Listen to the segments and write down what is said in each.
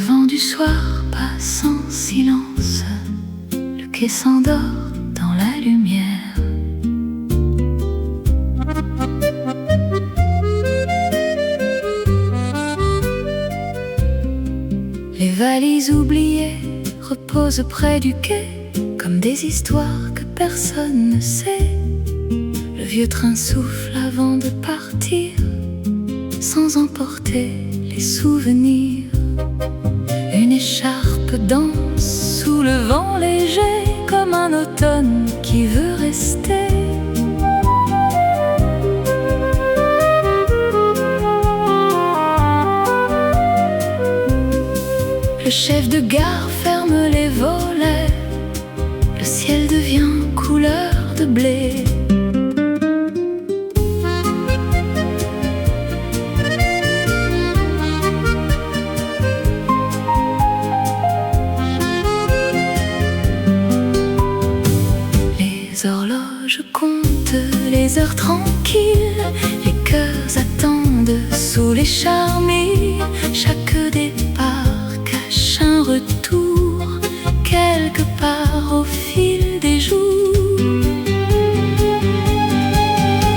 vent du soir passe en silence, le quai s'endort dans la lumière. Les valises oubliées reposent près du quai, comme des histoires que personne ne sait. Le vieux train souffle avant de partir, sans emporter les souvenirs. Une écharpe danse sous le vent léger, comme un automne qui veut rester. Le chef de gare ferme les volets, le ciel devient couleur de blé. Les horloges comptent les heures tranquilles, les cœurs attendent sous les charmilles. Chaque départ cache un retour, quelque part au fil des jours.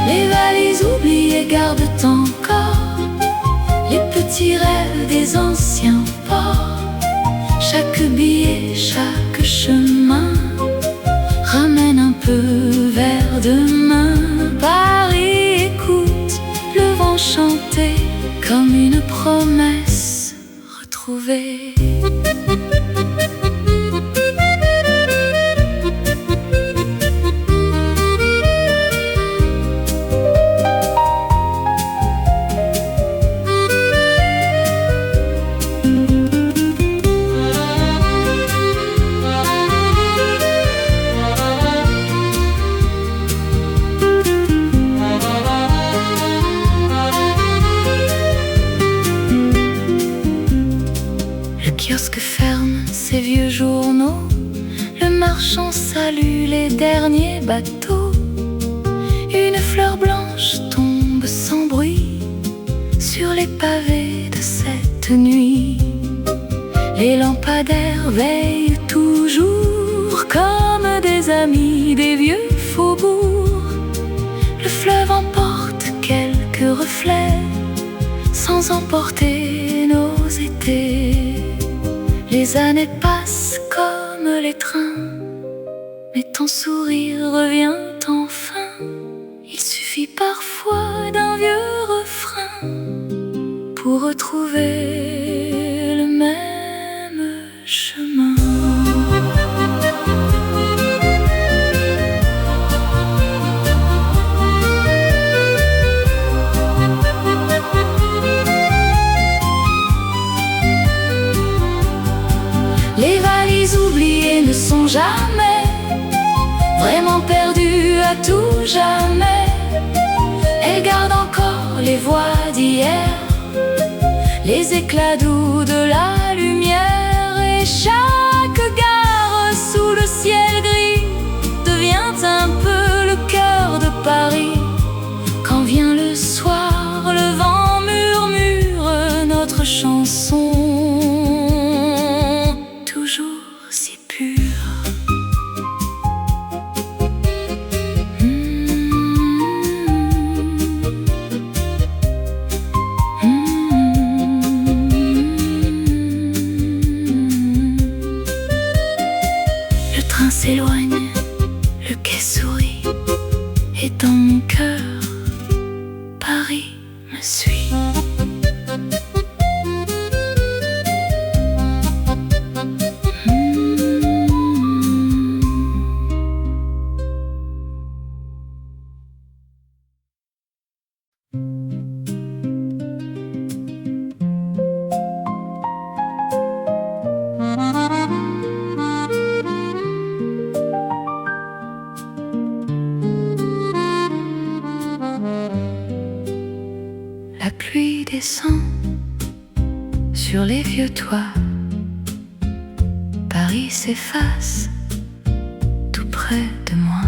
Les valises oubliées gardent encore les petits rêves des anciens ports. Chaque billet, chaque chemin ramène un peu vers demain. Paris écoute le vent chanter comme une promesse retrouvée. Le kiosque ferme ses vieux journaux, le marchand salue les derniers bateaux. Une fleur blanche tombe sans bruit sur les pavés de cette nuit. Les lampadaires veillent toujours comme des amis des vieux faubourgs. Le fleuve emporte quelques reflets sans emporter nos étés. Les années passent comme les trains, mais ton sourire revient enfin. Il suffit parfois d'un vieux refrain pour retrouver le même chemin. Les valises oubliées ne sont jamais vraiment perdues à tout jamais. Elles gardent encore les voix d'hier, les éclats doux de la lumière. Et chaque gare sous le ciel gris devient un peu le cœur de Paris. Quand vient le soir, le vent murmure notre chanson, si pur. Le train s'éloigne, le quai sourit, et dans mon cœur, Paris me suit. La pluie descend sur les vieux toits, Paris s'efface tout près de moi.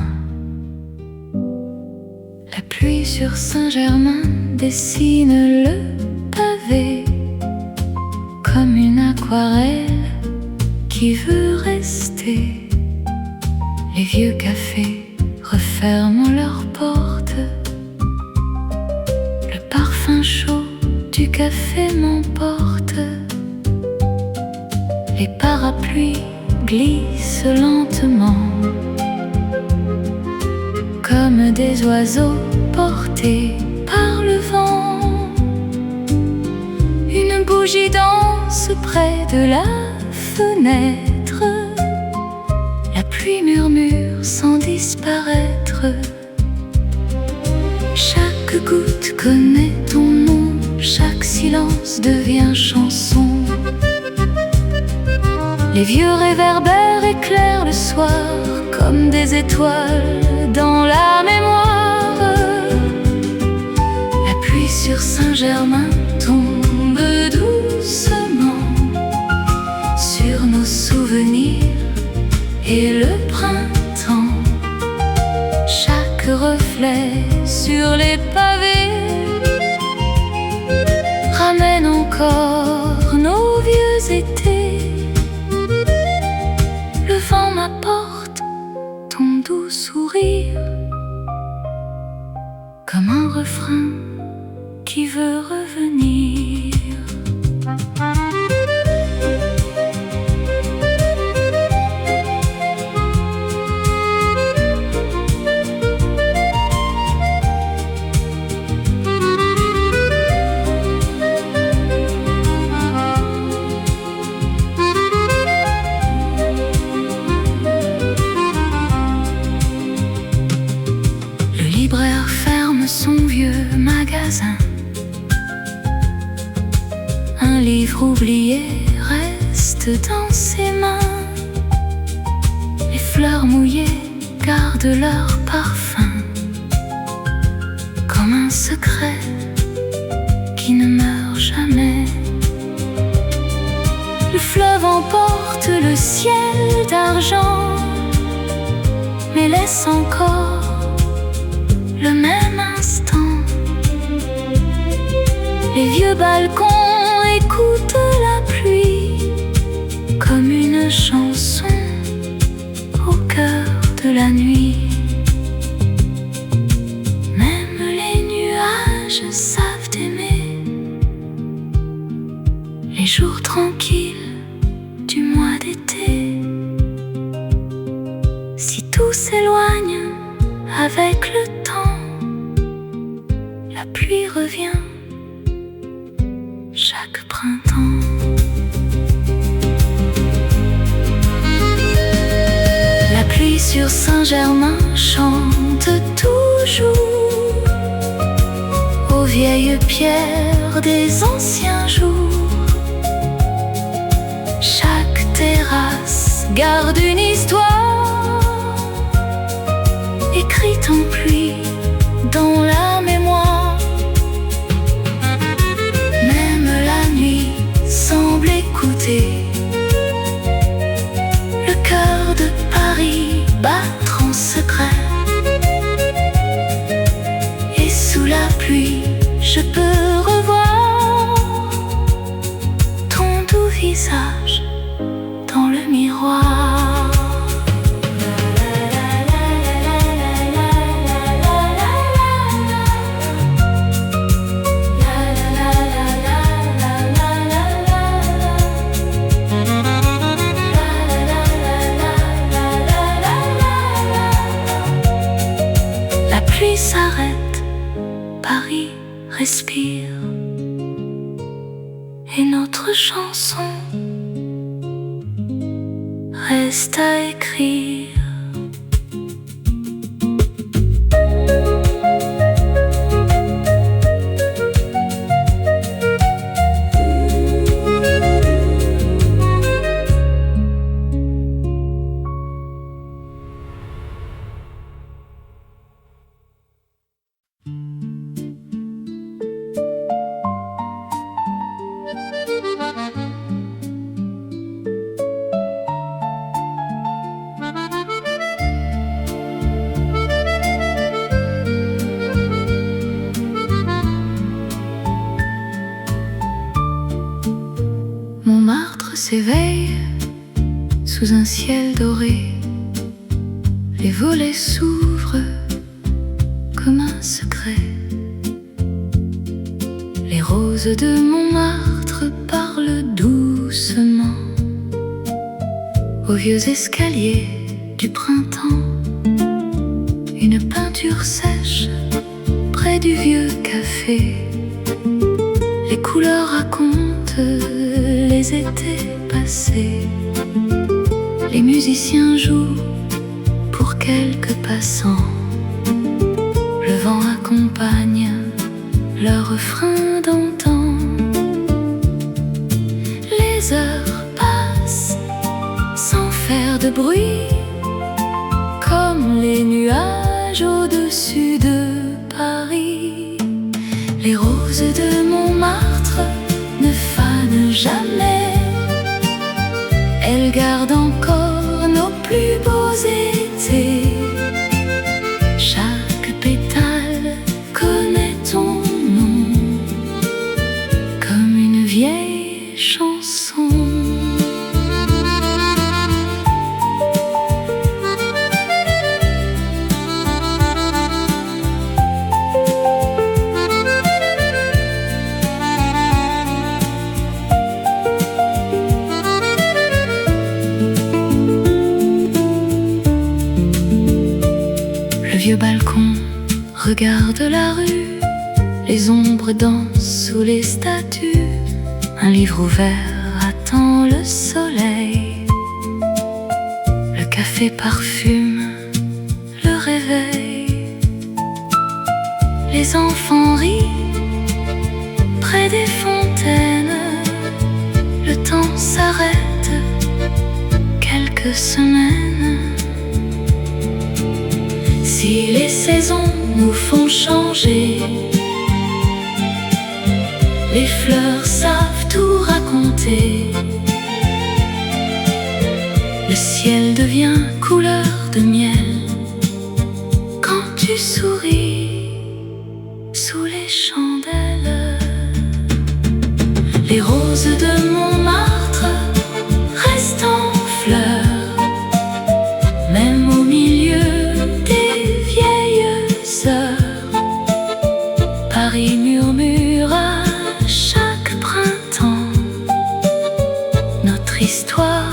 La pluie sur Saint-Germain dessine le pavé comme une aquarelle qui veut rester. Les vieux cafés referment leurs portes. Le parfum chaud du café m'emporte. Les parapluies glissent lentement comme des oiseaux portés par le vent. Une bougie danse près de la fenêtre. La pluie murmure sans disparaître. Chaque goutte connaît ton nom. Chaque silence devient chanson. Les vieux réverbères éclairent le soir comme des étoiles dans la mémoire. La pluie sur Saint-Germain tombe doucement sur nos souvenirs et le printemps. Chaque reflet sur les pavés ramène encore nos vieux étés. Le vent m'apporte ton doux sourire comme un refrain qui veut revenir. Le libraire ferme son vieux magasin. Un livre oublié reste dans ses mains. Les fleurs mouillées gardent leur parfum comme un secret qui ne meurt jamais. Le fleuve emporte le ciel d'argent, mais laisse encore le même instant. Les vieux balcons écoutent la pluie comme une chanson au cœur de la nuit. Même les nuages savent aimer les jours tranquilles du mois d'été. Si tout s'éloigne avec le temps, la pluie revient chaque printemps. La pluie sur Saint-Germain chante toujours aux vieilles pierres des anciens jours. Chaque terrasse garde une histoire écrite en pluie dans la mémoire. Même la nuit semble écouter le cœur de Paris battre en secret. Et sous la pluie, je peux revoir ton doux visage dans le miroir. La pluie s'arrête, Paris respire, et notre chanson reste à écrire. s'éveille sous un ciel doré. Les volets s'ouvrent comme un secret. Les roses de Montmartre parlent doucement aux vieux escaliers du printemps. Une peinture sèche près du vieux café. Les couleurs racontent les étés passés. Les musiciens jouent pour quelques passants. Le vent accompagne leur refrain d'antan. Les heures passent sans faire de bruit, comme les nuages au-dessus de Paris. Les roses de Montmartre ne fanent jamais. Elles gardent encore nos plus beaux étés. Chaque pétale connaît ton nom, comme une vieille chanson. Le vieux balcon regarde la rue. Les ombres dansent sous les statues. Un livre ouvert attend le soleil. Le café parfume le réveil. Les enfants rient près des fontaines. Le temps s'arrête quelques semaines. Si les saisons nous font changer, les fleurs savent tout raconter. Le ciel devient couleur de miel quand tu souris sous les chandelles. Les roses de Montmartre restent en fleurs, même au milieu des vieilles heures. Paris murmure à chaque printemps notre histoire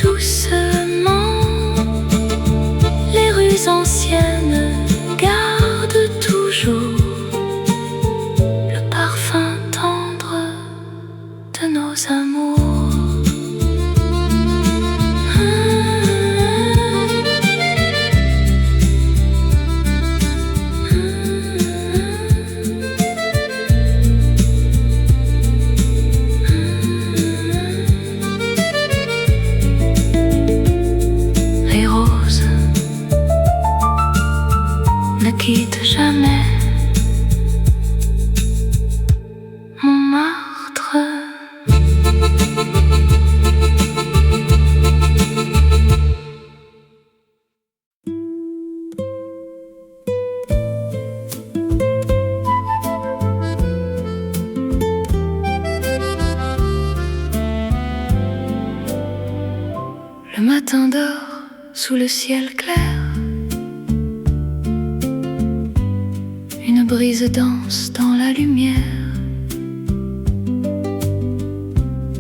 doucement. Les rues anciennes gardent toujours le parfum tendre de nos amours. Les roses ne quittent jamais Montmartre. Le matin dort sous le ciel clair. Une brise danse dans la lumière.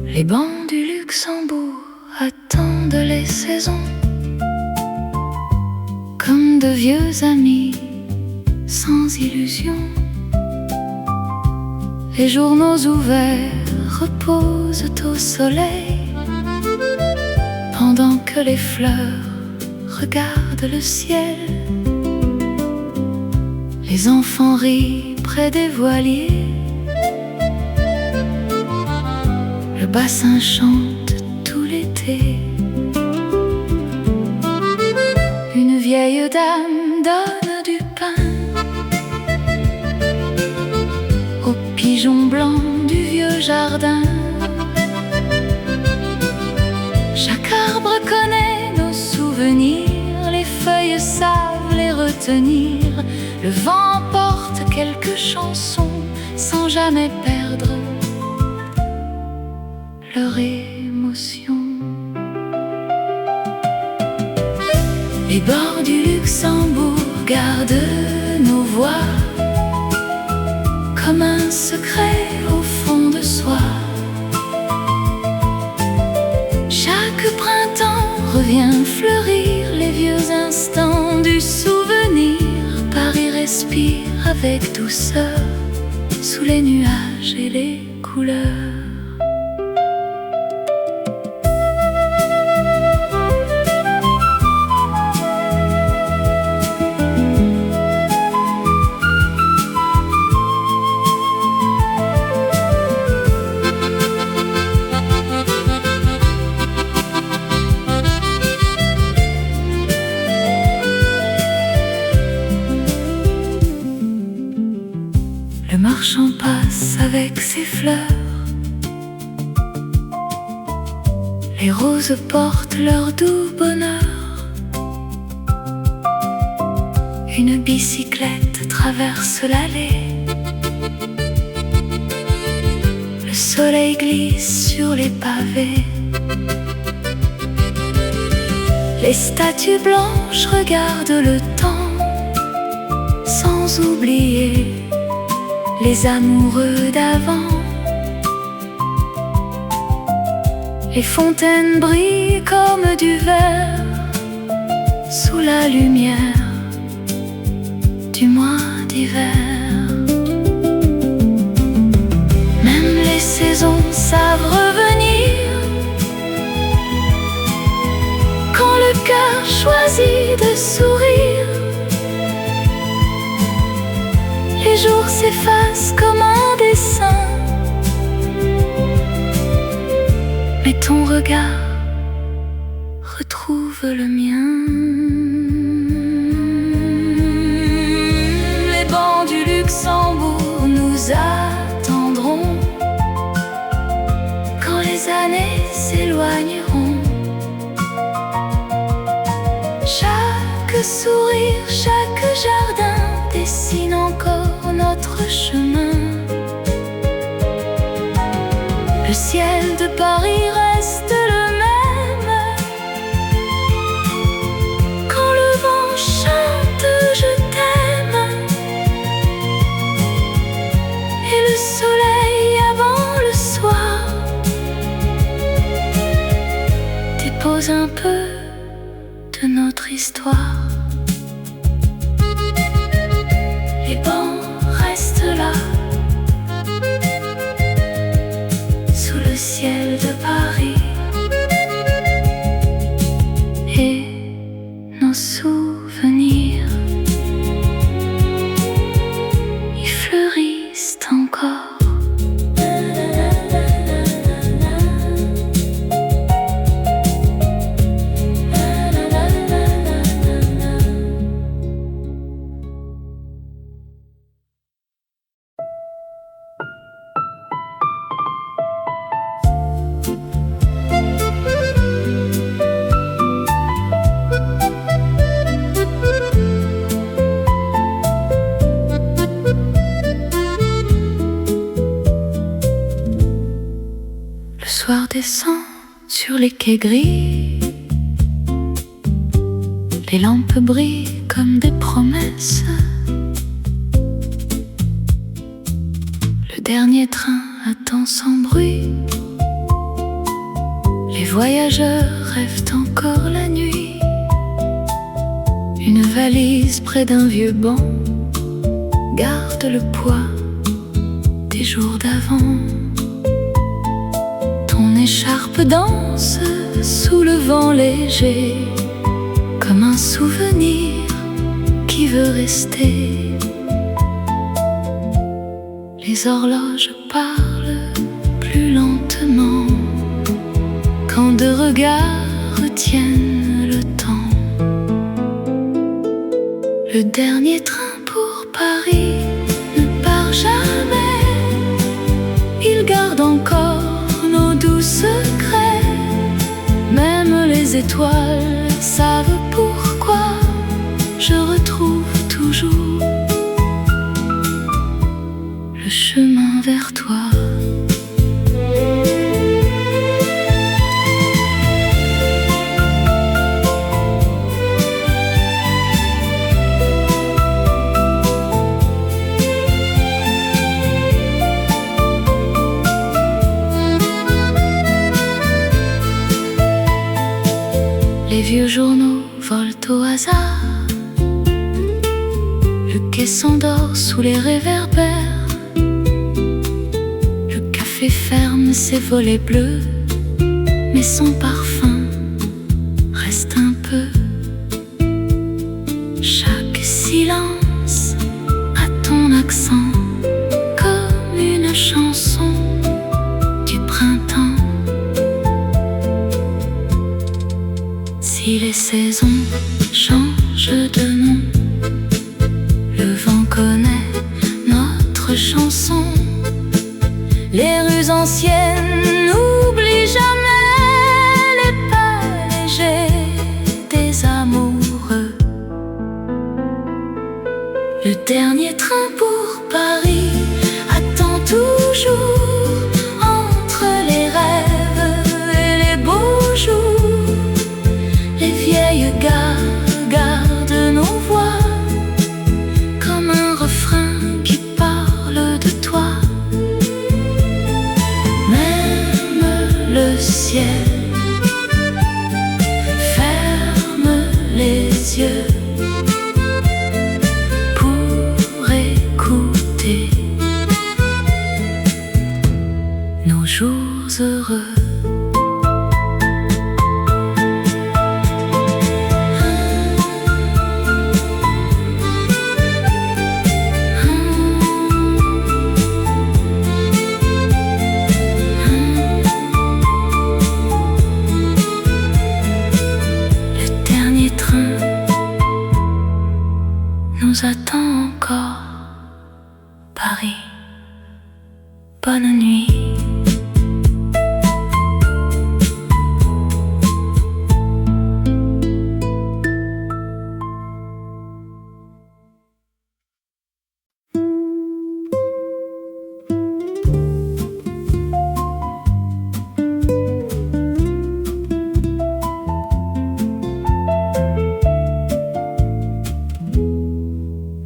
Les bancs du Luxembourg attendent les saisons, comme de vieux amis sans illusion. Les journaux ouverts reposent au soleil, pendant que les fleurs regardent le ciel. Les enfants rient près des voiliers. Le bassin chante tout l'été. Une vieille dame donne du pain aux pigeons blancs du vieux jardin. Chaque arbre connaît nos souvenirs. Les feuilles savent les retenir. Le vent porte quelques chansons sans jamais perdre leur émotion. Les bords du Luxembourg gardent nos voix comme un secret au fond de soi. Chaque printemps revient fleurir les vieux instants du souvenir. Paris respire avec douceur sous les nuages et les couleurs. Le marchand passe avec ses fleurs, les roses portent leur doux bonheur. Une bicyclette traverse l'allée, le soleil glisse sur les pavés. Les statues blanches regardent le temps, sans oublier les amoureux d'avant. Les fontaines brillent comme du verre sous la lumière du mois d'hiver. Même les saisons savent revenir quand le cœur choisit de sourire. Les jours s'effacent comme un dessin, mais ton regard retrouve le mien. Les bancs du Luxembourg nous attendront quand les années s'éloigneront. Chaque sourire, chaque jardin dessine encore notre chemin. Le ciel de Paris reste le même. Quand le vent chante je t'aime, et le soleil avant le soir dépose un peu de notre histoire. Les bancs restent là, sous le ciel de Paris, et nos souvenirs y fleurissent encore. Le soir descend sur les quais gris, les lampes brillent comme des promesses. Le dernier train attend sans bruit, les voyageurs rêvent encore la nuit. Une valise près d'un vieux banc garde le poids des jours d'avant. Ton écharpe danse sous le vent léger, comme un souvenir qui veut rester. Les horloges parlent plus lentement quand deux regards retiennent le temps. Le dernier train pour Paris ne part jamais, il garde encore nos doux secrets. Même les étoiles savent pourquoi je retrouve toujours le chemin vers toi. Les vieux journaux volent au hasard. Le quai s'endort sous les réverbères. Le café ferme ses volets bleus, mais son parfum reste un peu. Chaque silence a ton accent, comme une chanson du printemps. Si les saisons changent de nom, le vent connaît notre chanson. Les rues anciennes n'oublient jamais les pas légers des amoureux. Le dernier train pour Paris attend toujours entre les rêves et les beaux jours. Les vieilles gares gardent nos voix comme un refrain qui parle de toi. Même le ciel ferme les yeux pour écouter nos jours heureux. Nous attend encore Paris. Bonne nuit.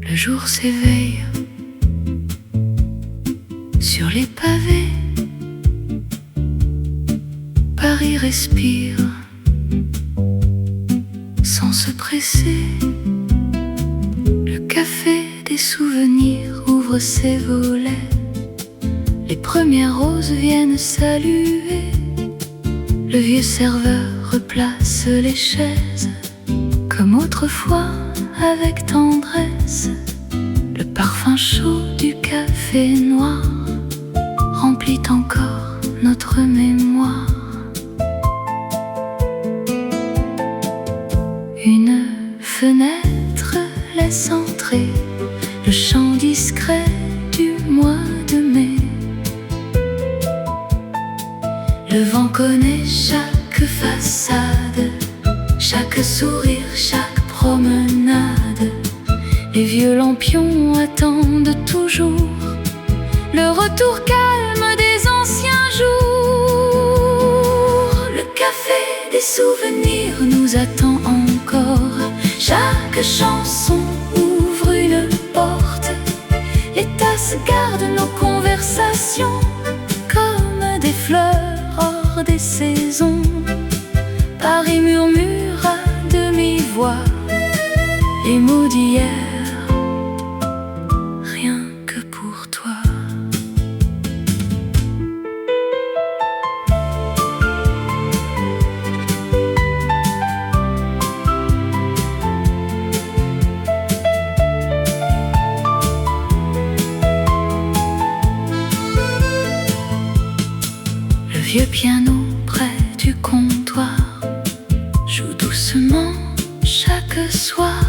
Le jour s'éveille sur les pavés. Paris respire sans se presser. Le café des souvenirs ouvre ses volets. Les premières roses viennent saluer. Le vieux serveur replace les chaises comme autrefois avec tendresse. Le parfum chaud du café noir remplit encore notre mémoire. Une fenêtre laisse entrer le chant discret du mois de mai. Le vent connaît chaque façade, chaque sourire, chaque promenade. Les vieux lampions attendent toujours le retour calme des anciens jours. Le café des souvenirs nous attend encore. Chaque chanson ouvre une porte. Les tasses gardent nos conversations comme des fleurs hors des saisons. Paris murmure à demi-voix les mots d'hier, rien que pour toi. Le vieux piano près du comptoir joue doucement chaque soir.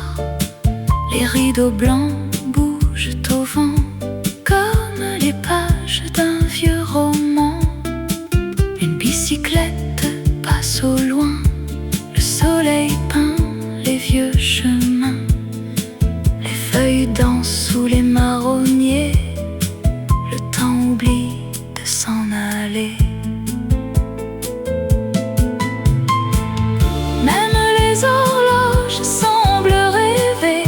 Les rideaux blancs bougent au vent comme les pages d'un vieux roman. Une bicyclette passe au loin. Le soleil peint les vieux chemins. Les feuilles dansent sous les marronniers. Le temps oublie de s'en aller. Même les horloges semblent rêver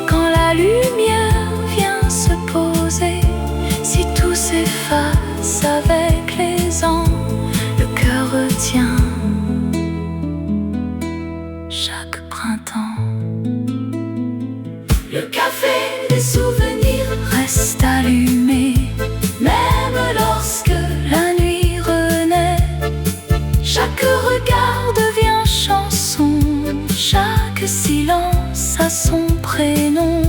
quand la lumière vient se poser. Si tout s'efface avec les ans, le cœur retient Chaque regard devient chanson, chaque silence a son prénom.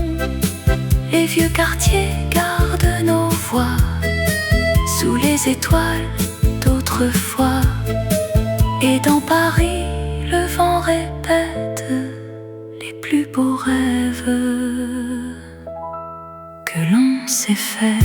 Les vieux quartiers gardent nos voix sous les étoiles d'autrefois. Et dans Paris, le vent répète les plus beaux rêves que l'on s'est fait.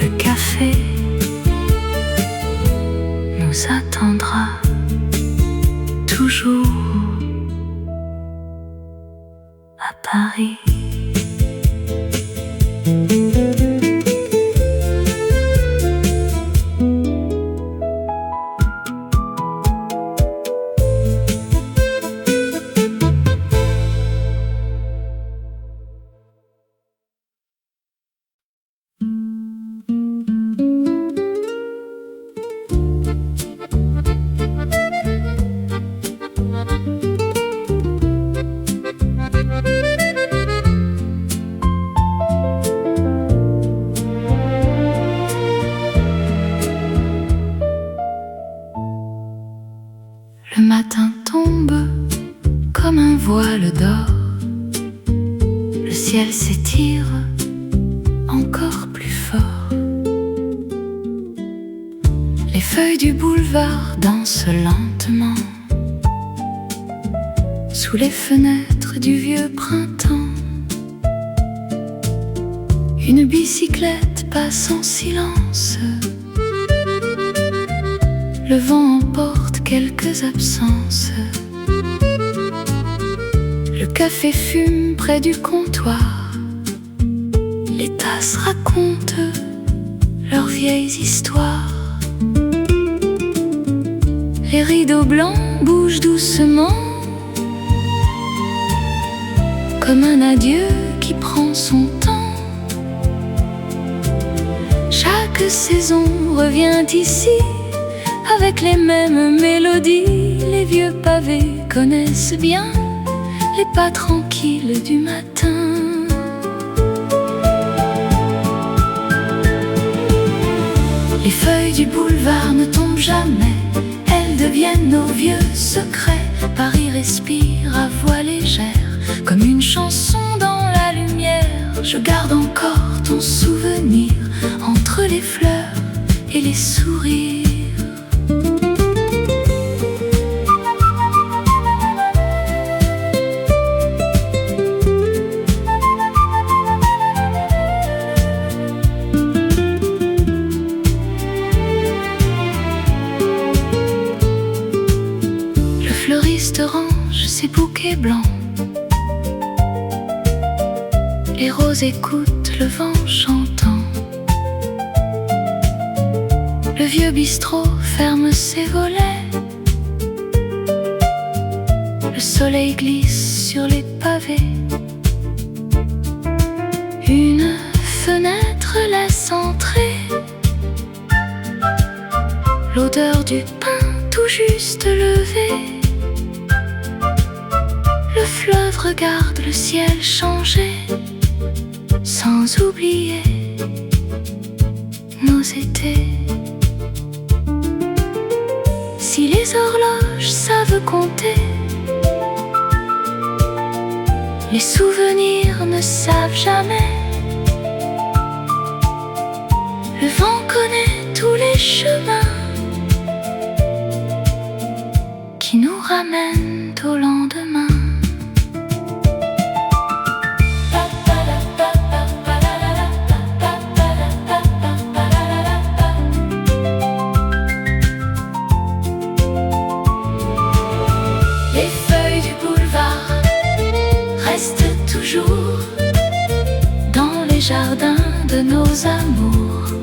Le café nous attendra toujours à Paris. Le matin tombe comme un voile d'or. Le ciel s'étire encore plus fort. Les feuilles du boulevard dansent lentement sous les fenêtres du vieux printemps. Une bicyclette passe en silence. Le vent emporte quelques absences. Le café fume près du comptoir. Les tasses racontent leurs vieilles histoires. Les rideaux blancs bougent doucement, comme un adieu qui prend son temps. Chaque saison revient ici avec les mêmes mélodies. Les vieux pavés connaissent bien les pas tranquilles du matin. Les feuilles du boulevard ne tombent jamais, elles deviennent nos vieux secrets. Paris respire à voix légère, comme une chanson dans la lumière. Je garde encore ton souvenir entre les fleurs et les sourires. Le fleuriste range ses bouquets blancs. Les roses écoutent le vent chantant. Le vieux bistrot ferme ses volets. Le soleil glisse sur les pavés. Une fenêtre laisse entrer l'odeur du pain tout juste levé. Le fleuve regarde le ciel changer, sans oublier nos étés. Si les horloges savent compter, les souvenirs ne savent jamais. Le vent connaît tous les chemins qui nous ramènent au lendemain. Les feuilles du boulevard restent toujours dans les jardins de nos amours.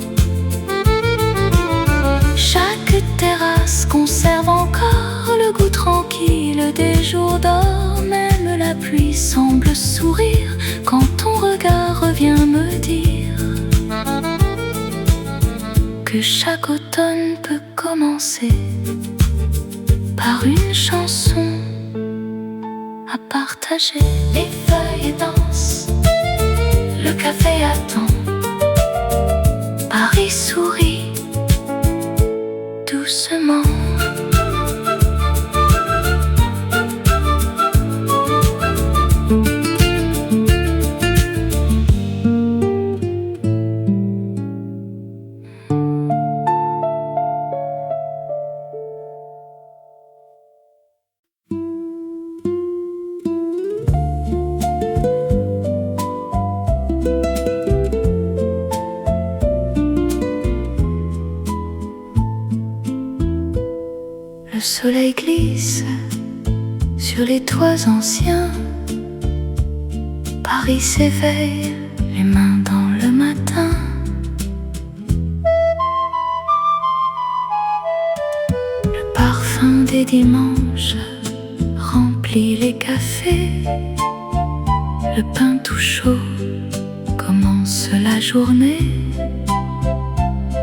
Chaque terrasse conserve encore le goût tranquille des jours d'or. Même la pluie semble sourire quand ton regard revient me dire que chaque automne peut commencer par une chanson à partager. Les feuilles dansent, le café attend, Paris sourit doucement. Le soleil glisse sur les toits anciens. Paris s'éveille, les mains dans le matin. Le parfum des dimanches remplit les cafés. Le pain tout chaud commence la journée.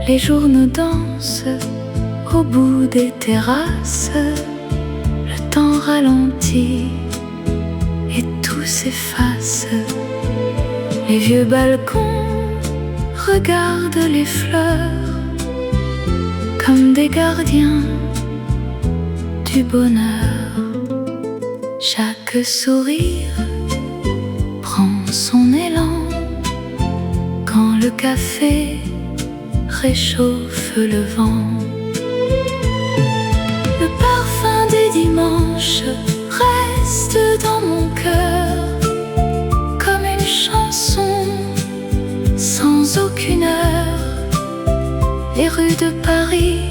Les journaux dansent au bout des terrasses. Le temps ralentit et tout s'efface. Les vieux balcons regardent les fleurs comme des gardiens du bonheur. Chaque sourire prend son élan quand le café réchauffe le vent. Le parfum des dimanches reste dans mon cœur comme une chanson sans aucune heure. Les rues de Paris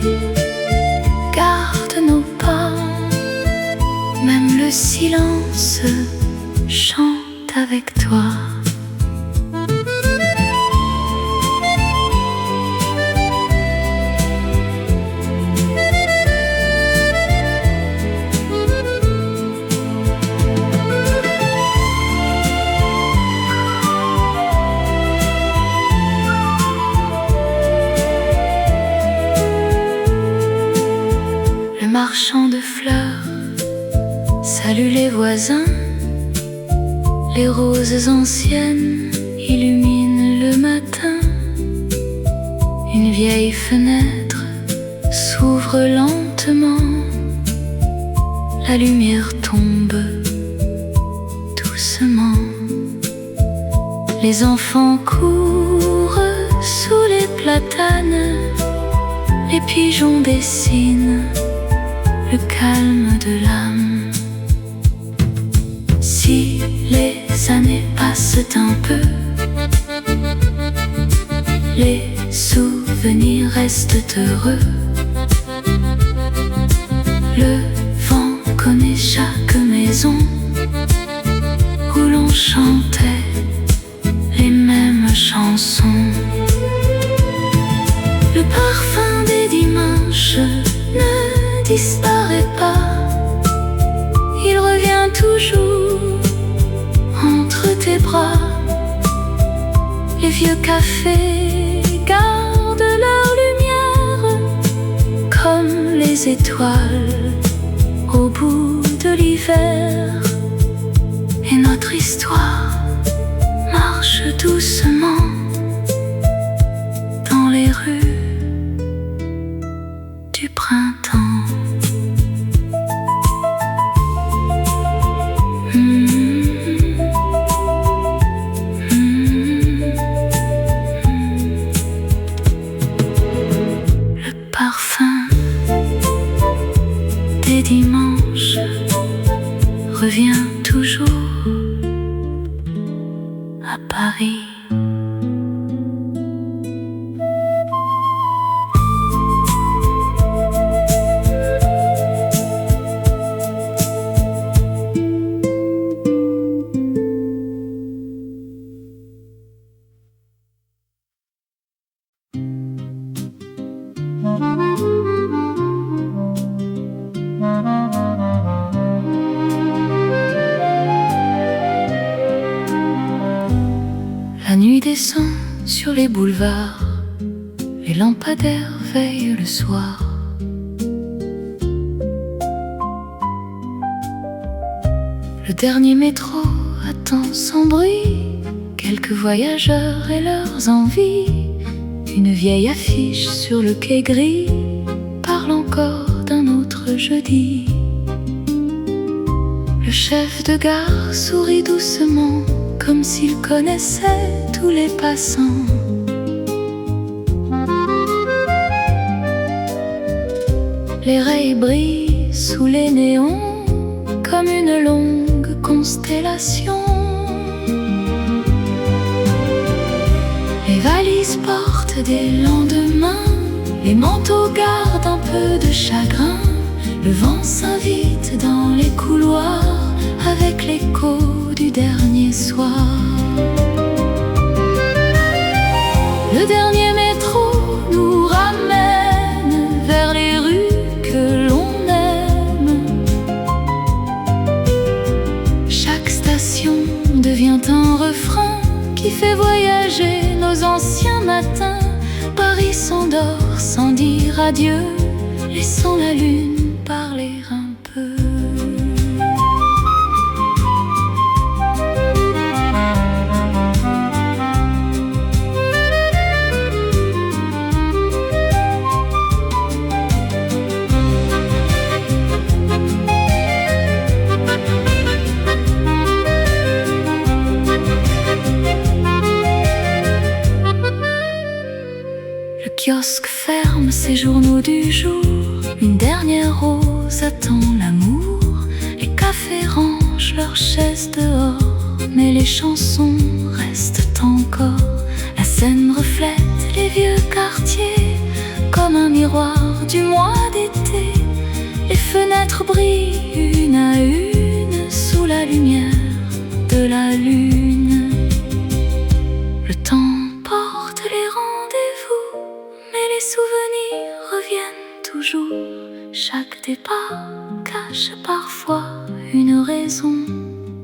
gardent nos pas, même le silence chante avec toi. Marchand de fleurs salue les voisins. Les roses anciennes illuminent le matin. Une vieille fenêtre s'ouvre lentement. La lumière tombe doucement. Les enfants courent sous les platanes. Les pigeons dessinent le calme de l'âme. Si les années passent un peu, les souvenirs restent heureux. Le vent connaît chaque maison où l'on chantait les mêmes chansons. Le parfum des dimanches ne disparaît pas, il revient toujours entre tes bras. Les vieux cafés gardent leur lumière comme les étoiles au bout de l'hiver. Et notre histoire marche doucement dans les rues du printemps. Dimanche revient toujours à Paris. La nuit descend sur les boulevards, les lampadaires veillent le soir. Le dernier métro attend sans bruit quelques voyageurs et leurs envies. Une vieille affiche sur le quai gris parle encore d'un autre jeudi. Le chef de gare sourit doucement comme s'il connaissait tous les passants. Les rayons brillent sous les néons comme une longue constellation. Les valises portent des lendemains, les manteaux gardent un peu de chagrin. Le vent s'invite dans les couloirs avec l'écho du dernier soir. Le dernier métro nous ramène vers les rues que l'on aime. Chaque station devient un refrain qui fait voyager nos anciens matins. Paris s'endort sans dire adieu, laissant la lune parler un peu. Le kiosque ferme ses journaux du jour. Une dernière rose attend l'amour. Les cafés rangent leurs chaises dehors, mais les chansons restent encore. La Seine reflète les vieux quartiers comme un miroir du mois d'été. Les fenêtres brillent une à une sous la lumière de la lune. Le temps porte les rendez-vous, mais les souvenirs reviennent toujours. Chaque départ cache parfois une raison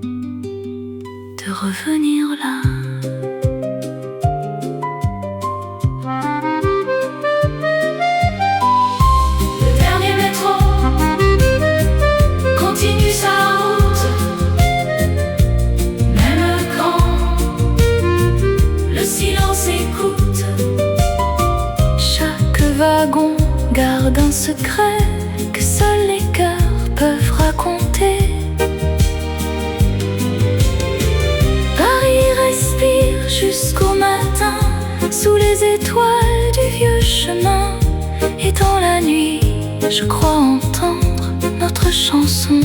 de revenir là. Le dernier métro continue sa route, même quand le silence écoute. Chaque wagon garde un secret que seuls les cœurs peuvent raconter. Paris respire jusqu'au matin sous les étoiles du vieux chemin. Et dans la nuit, je crois entendre notre chanson,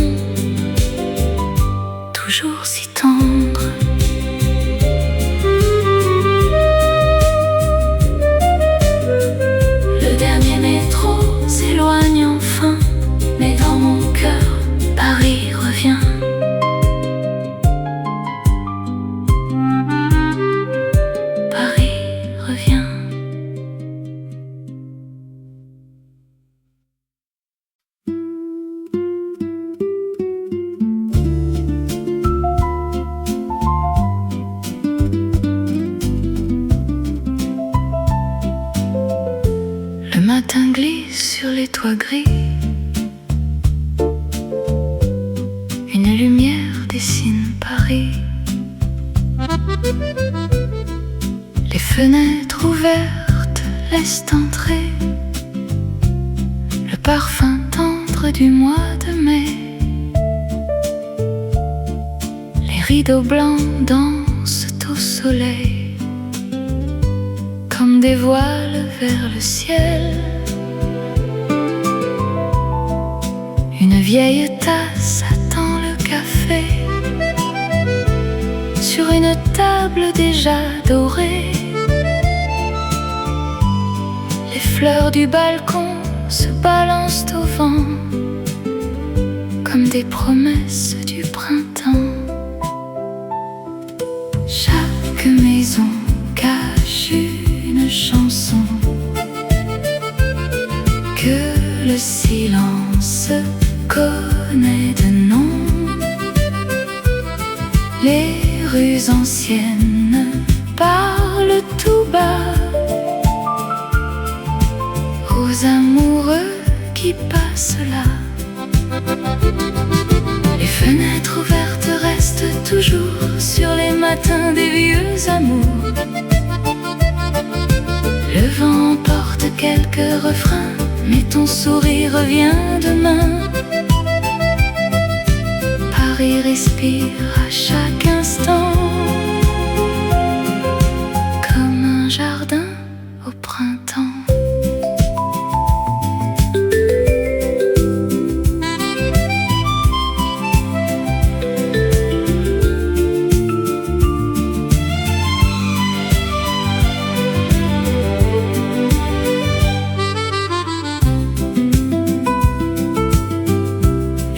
toujours si tendre. Le dernier métro s'éloigne enfin, mais dans mon cœur, Paris revient. Paris revient. Le matin glisse sur les toits gris. Une lumière dessine Paris. Les fenêtres ouvertes laissent entrer le parfum tendre du mois de mai. Les rideaux blancs dansent au soleil comme des voiles vers le ciel. Une vieille tasse attend le café sur une table déjà dorée. Les fleurs du balcon se balancent au vent comme des promesses du printemps. Chaque maison cache une chanson que le silence connaît de nom. Les rues anciennes parlent tout bas aux amoureux qui passent là. Les fenêtres ouvertes chaque refrain, mais ton sourire revient demain. Paris respire à chaque instant, comme un jardin au printemps.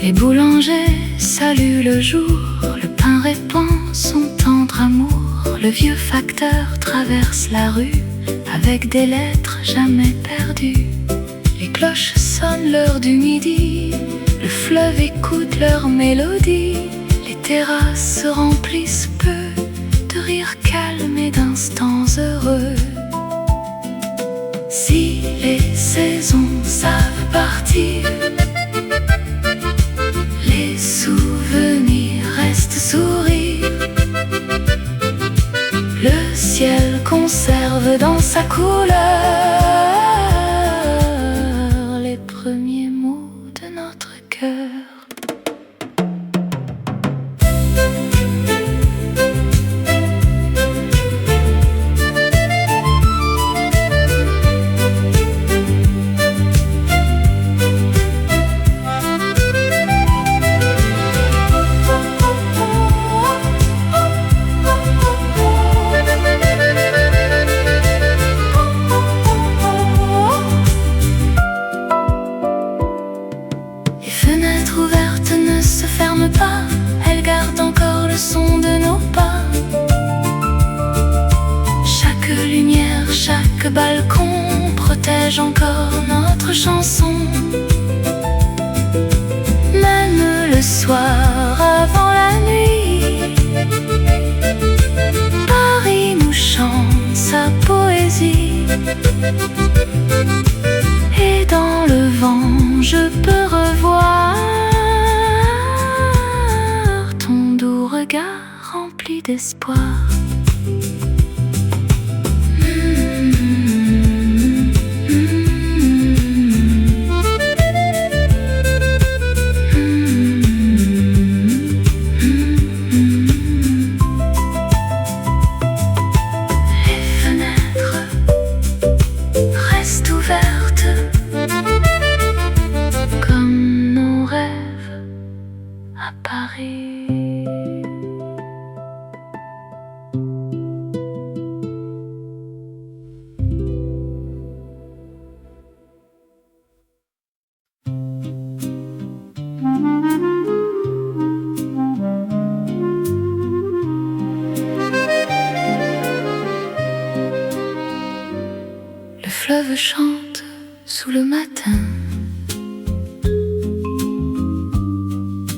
Les boulangers saluent le jour, le pain répand son tendre amour. Le vieux facteur traverse la rue avec des lettres jamais perdues. Les cloches sonnent l'heure du midi, le fleuve écoute leur mélodie. Les terrasses se remplissent peu de rires calmes et d'instants heureux. Si les saisons savent partir, les souvenirs restent sourire. Le ciel conserve dans sa couleur les premiers mots de notre cœur. Elle garde encore le son de nos pas. Chaque lumière, chaque balcon protège encore notre chanson. Même le soir avant la nuit, Paris nous chante sa poésie. Et dans le vent, je peux revoir regard rempli d'espoir. Les fenêtres restent ouvertes comme nos rêves à Paris. Le fleuve chante sous le matin.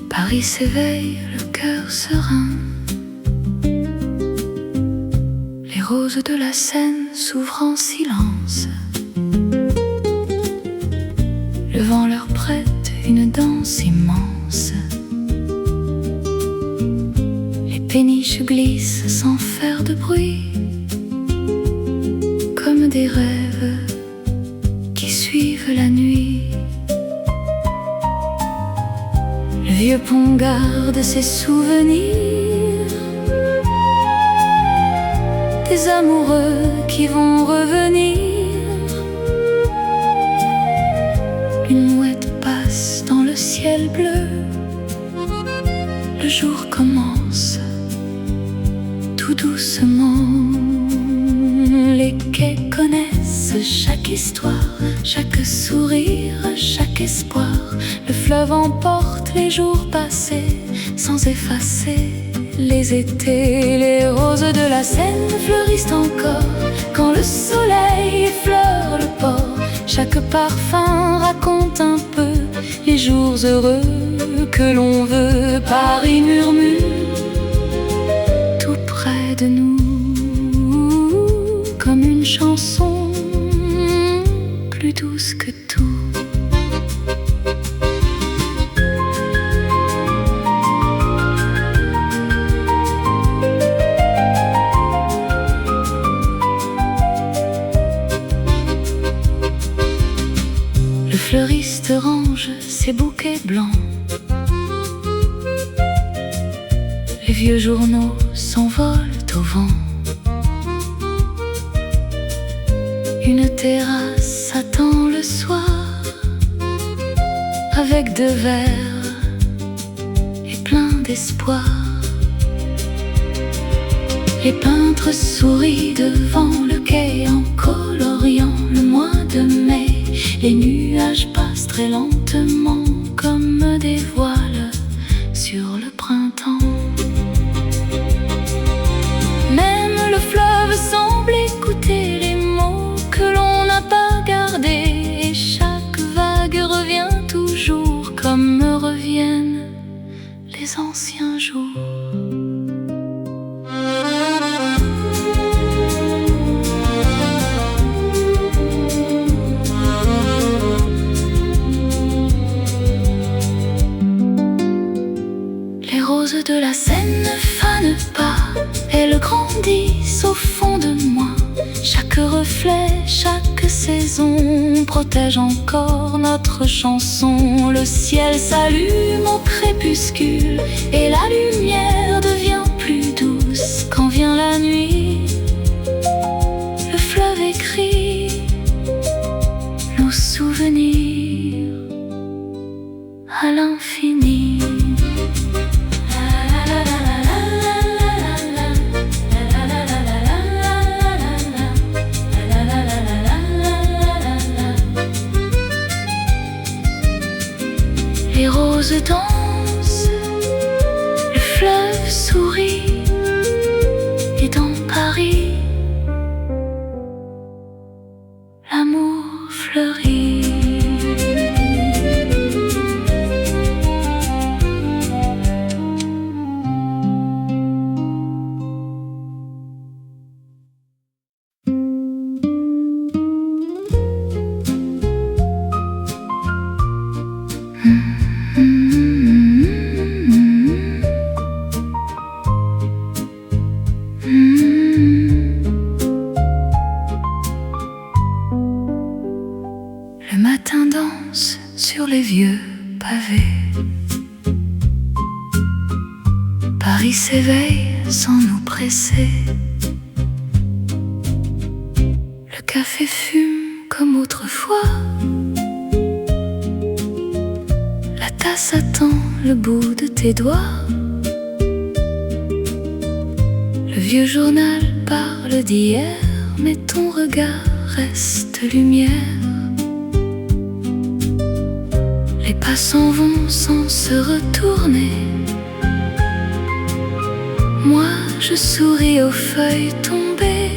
Paris s'éveille, le cœur serein. Les roses de la Seine s'ouvrent en silence. Le vent leur prête une danse immense. Les péniches glissent sans faire de bruit, comme des rêves qui suivent la nuit. Le vieux pont garde ses souvenirs, des amoureux qui vont revenir. Une mouette passe dans le ciel bleu. Le jour commence tout doucement. Les quais connaissent chaque histoire, chaque sourire, chaque espoir. Le fleuve emporte les jours passés sans effacer les étés. Les roses de la Seine fleurissent encore quand le soleil effleure le port. Chaque parfum raconte un peu les jours heureux que l'on veut. Paris murmure tout près de nous, comme une chanson plus douce que tout. l'Ouest range ses bouquets blancs. Les vieux journaux s'envolent au vent. Une terrasse attend le soir, avec 2 verres et plein d'espoir. Les peintres sourient devant le quai en coloriant le mois de mai. Les nuages passent très lentement comme des voiles sur le printemps. Même le fleuve semble écouter les mots que l'on n'a pas gardés, et chaque vague revient toujours comme reviennent les anciens jours. Les roses de la Seine ne fanent pas, elles grandissent au fond de moi. Chaque reflet, chaque saison protège encore notre chanson. Le ciel s'allume au crépuscule et la lumière devient plus douce. Quand vient la nuit, le fleuve écrit nos souvenirs à l'infini. Les roses dansent, le fleuve sourit, et dans Paris, l'amour fleurit. Le matin danse sur les vieux pavés. Paris s'éveille sans nous presser. Le café fume comme autrefois. La tasse attend le bout de tes doigts. Le vieux journal parle d'hier, mais ton regard reste lumière. Les passants vont sans se retourner. Moi, je souris aux feuilles tombées.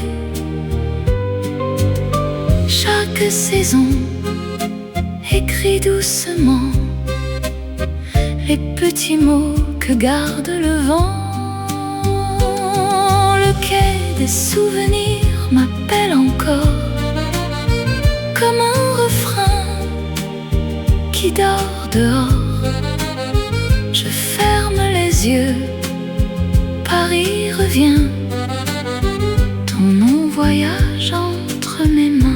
Chaque saison écrit doucement les petits mots que garde le vent. Le quai des souvenirs m'appelle encore, comme un refrain qui dort dehors. Je ferme les yeux, Paris revient. Ton nom voyage entre mes mains.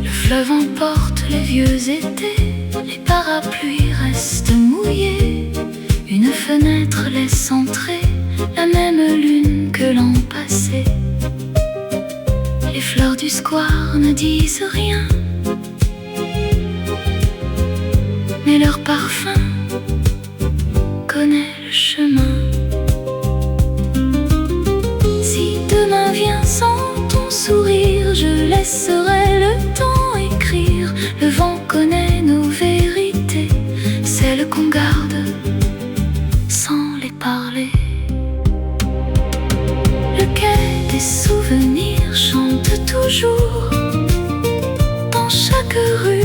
Le fleuve emporte les vieux étés, les parapluies restent mouillés. Une fenêtre laisse entrer la même lune que l'an passé. Les fleurs du square ne disent rien, mais leur parfum connaît le chemin. Si demain vient sans ton sourire, je laisserai le temps écrire. Le vent connaît nos vérités, celles qu'on garde sans les parler. Le quai des souvenirs chante toujours dans chaque rue.